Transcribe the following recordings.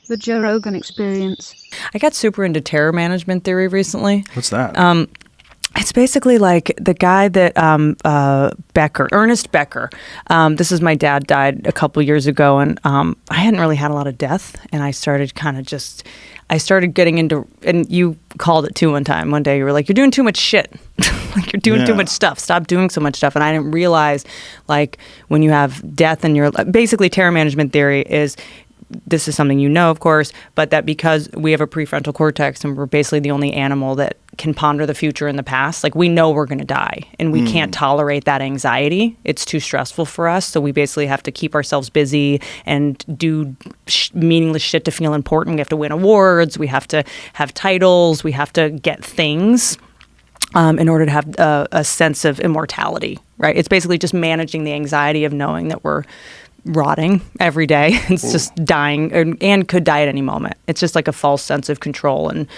The Joe Rogan Experience. I got super into terror management theory recently. What's that? It's basically like the guy that Ernest Becker. This is my dad died a couple years ago, and I hadn't really had a lot of death, and I started getting into, and you called it too one time. One day you were like, "You're doing too much shit. Like you're doing too much stuff. Stop doing so much stuff." And I didn't realize, like, when you have death in your, basically terror management theory is, this is something you know, of course, but that because we have a prefrontal cortex and we're basically the only animal that can ponder the future and the past, like we know we're going to die and we can't tolerate that anxiety. It's too stressful for us. So we basically have to keep ourselves busy and do meaningless shit to feel important. We have to win awards. We have to have titles. We have to get things in order to have a sense of immortality, right? It's basically just managing the anxiety of knowing that we're rotting every day. It's just dying and could die at any moment. It's just like a false sense of control and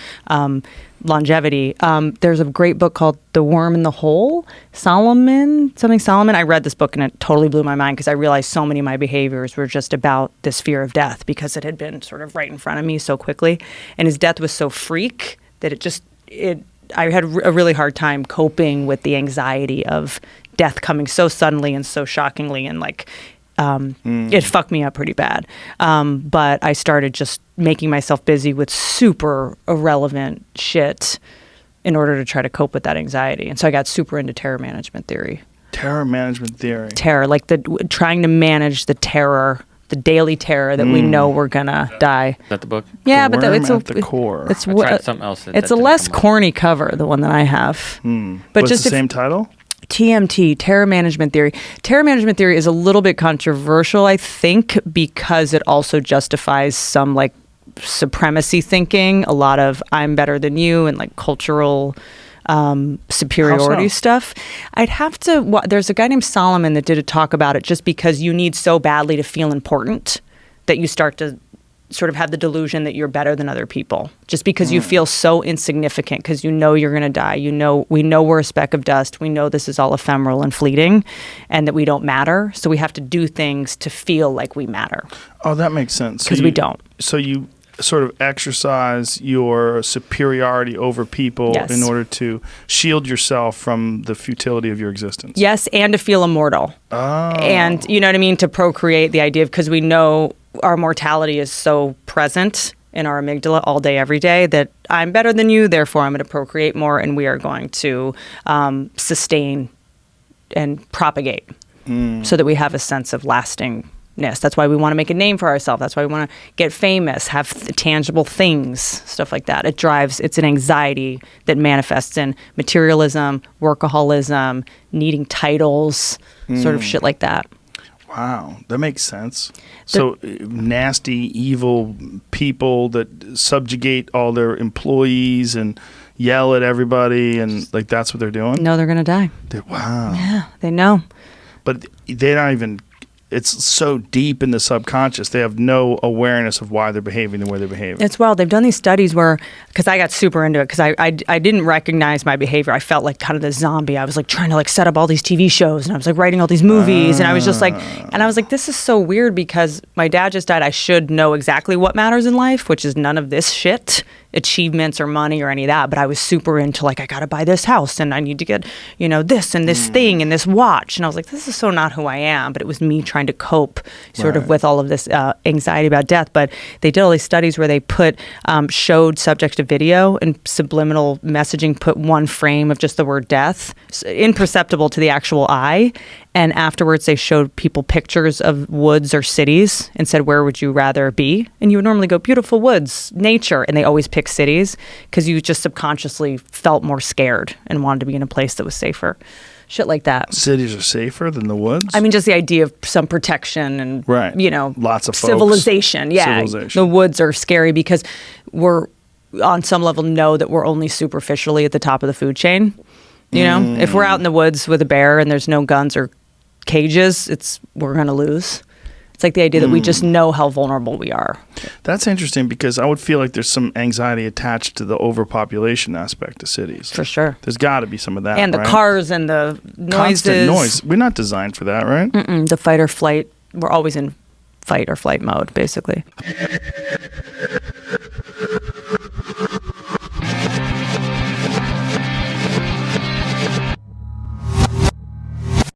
longevity. There's a great book called The Worm in the Hole, Solomon. I read this book and it totally blew my mind because I realized so many of my behaviors were just about this fear of death because it had been sort of right in front of me so quickly. And his death was so freak that I had a really hard time coping with the anxiety of death coming so suddenly and so shockingly, and like it fucked me up pretty bad. But I started just making myself busy with super irrelevant shit in order to try to cope with that anxiety. And so I got super into terror management theory. Terror management theory. Terror, like trying to manage the terror, the daily terror that we know we're gonna die. Is that the book? Yeah, The but Worm it's at the Core. I tried something else. It's a less corny cover, the one that I have. But it's the same title? TMT, terror management theory. Terror management theory is a little bit controversial, I think, because it also justifies some like supremacy thinking, a lot of I'm better than you, and like cultural superiority stuff. I'd have to, there's a guy named Solomon that did a talk about it, just because you need so badly to feel important that you start to sort of have the delusion that you're better than other people, just because you feel so insignificant, because you know you're going to die. We know we're a speck of dust. We know this is all ephemeral and fleeting and that we don't matter. So we have to do things to feel like we matter. Oh, that makes sense. Because we don't. So you sort of exercise your superiority over people in order to shield yourself from the futility of your existence. Yes, and to feel immortal. Oh. And you know what I mean? To procreate, the idea of, because we know our mortality is so present in our amygdala all day, every day, that I'm better than you, therefore I'm going to procreate more, and we are going to sustain and propagate so that we have a sense of lastingness. That's why we want to make a name for ourselves. That's why we want to get famous, have tangible things, stuff like that. It's an anxiety that manifests in materialism, workaholism, needing titles, sort of shit like that. Wow, that makes sense. So nasty, evil people that subjugate all their employees and yell at everybody, and like that's what they're doing? No, they're going to die. Wow. Yeah, they know. But they're not even, it's so deep in the subconscious, they have no awareness of why they're behaving the way they're behaving. It's wild. They've done these studies where, because I got super into it, because I didn't recognize my behavior. I felt like kind of the zombie. I was like trying to like set up all these TV shows, and I was like writing all these movies, and I was just like, and I was like, this is so weird, because my dad just died. I should know exactly what matters in life, which is none of this shit, achievements or money or any of that. But I was super into like, I got to buy this house, and I need to get, this and this thing and this watch. And I was like, this is so not who I am. But it was me trying to cope sort of with all of this anxiety about death. But they did all these studies where they showed subjects to video and subliminal messaging, put one frame of just the word death, imperceptible to the actual eye. And afterwards, they showed people pictures of woods or cities and said, where would you rather be? And you would normally go, beautiful woods, nature. And they always pick cities because you just subconsciously felt more scared and wanted to be in a place that was safer. Shit like that. Cities are safer than the woods? I mean, just the idea of some protection and, lots of folks. Civilization. Yeah. The woods are scary because we're, on some level, know that we're only superficially at the top of the food chain. If we're out in the woods with a bear and there's no guns or cages, we're going to lose. It's like the idea that we just know how vulnerable we are. That's interesting, because I would feel like there's some anxiety attached to the overpopulation aspect of cities. For sure. There's got to be some of that, and the cars and the noises. Constant noise. We're not designed for that, right? The fight or flight. We're always in fight or flight mode, basically.